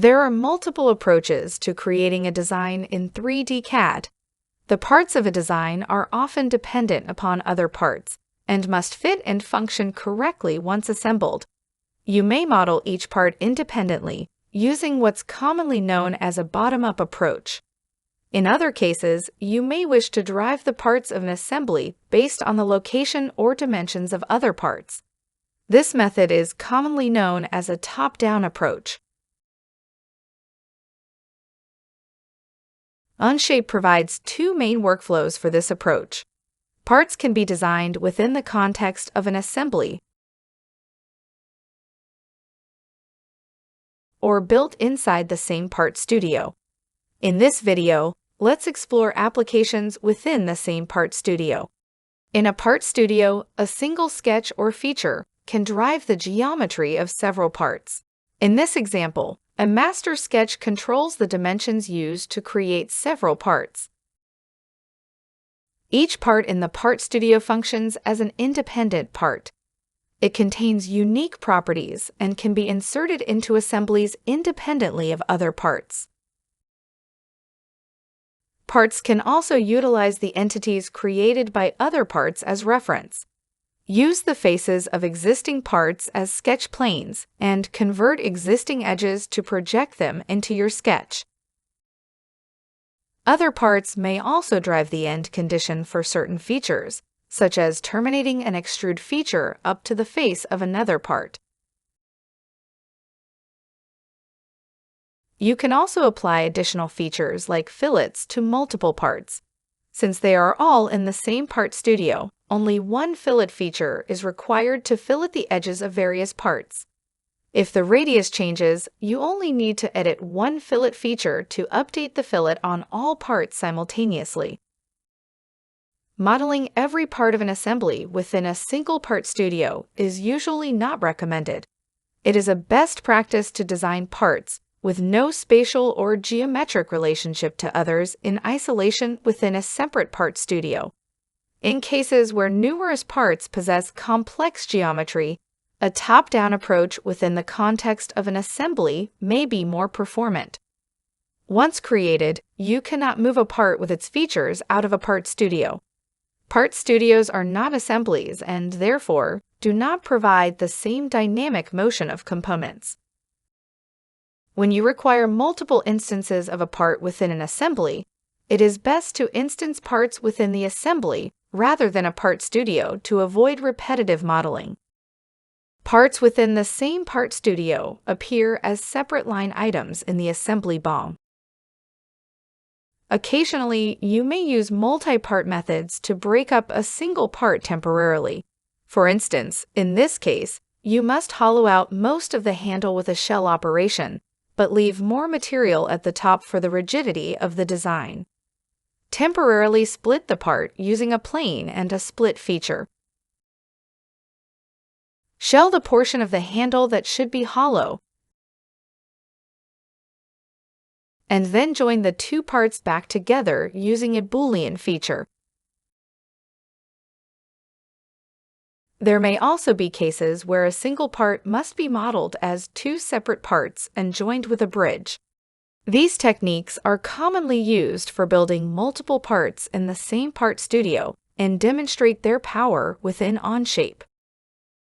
There are multiple approaches to creating a design in 3D CAD. The parts of a design are often dependent upon other parts and must fit and function correctly once assembled. You may model each part independently using what's commonly known as a bottom-up approach. In other cases, you may wish to derive the parts of an assembly based on the location or dimensions of other parts. This method is commonly known as a top-down approach. Onshape provides two main workflows for this approach. Parts can be designed within the context of an assembly or built inside the same part studio. In this video, let's explore applications within the same part studio. In a part studio, a single sketch or feature can drive the geometry of several parts. In this example, a master sketch controls the dimensions used to create several parts. Each part in the part studio functions as an independent part. It contains unique properties and can be inserted into assemblies independently of other parts. Parts can also utilize the entities created by other parts as reference. Use the faces of existing parts as sketch planes and convert existing edges to project them into your sketch. Other parts may also drive the end condition for certain features, such as terminating an extrude feature up to the face of another part. You can also apply additional features like fillets to multiple parts. Since they are all in the same part studio, only one fillet feature is required to fillet the edges of various parts. If the radius changes, you only need to edit one fillet feature to update the fillet on all parts simultaneously. Modeling every part of an assembly within a single part studio is usually not recommended. It is a best practice to design parts with no spatial or geometric relationship to others in isolation within a separate part studio. In cases where numerous parts possess complex geometry, a top-down approach within the context of an assembly may be more performant. Once created, you cannot move a part with its features out of a part studio. Part studios are not assemblies and, therefore, do not provide the same dynamic motion of components. When you require multiple instances of a part within an assembly, it is best to instance parts within the assembly rather than a part studio to avoid repetitive modeling. Parts within the same part studio appear as separate line items in the assembly BOM. Occasionally, you may use multi-part methods to break up a single part temporarily. For instance, in this case, you must hollow out most of the handle with a shell operation, but leave more material at the top for the rigidity of the design. Temporarily split the part using a plane and a split feature. Shell the portion of the handle that should be hollow, and then join the two parts back together using a Boolean feature. There may also be cases where a single part must be modeled as two separate parts and joined with a bridge. These techniques are commonly used for building multiple parts in the same part studio and demonstrate their power within Onshape.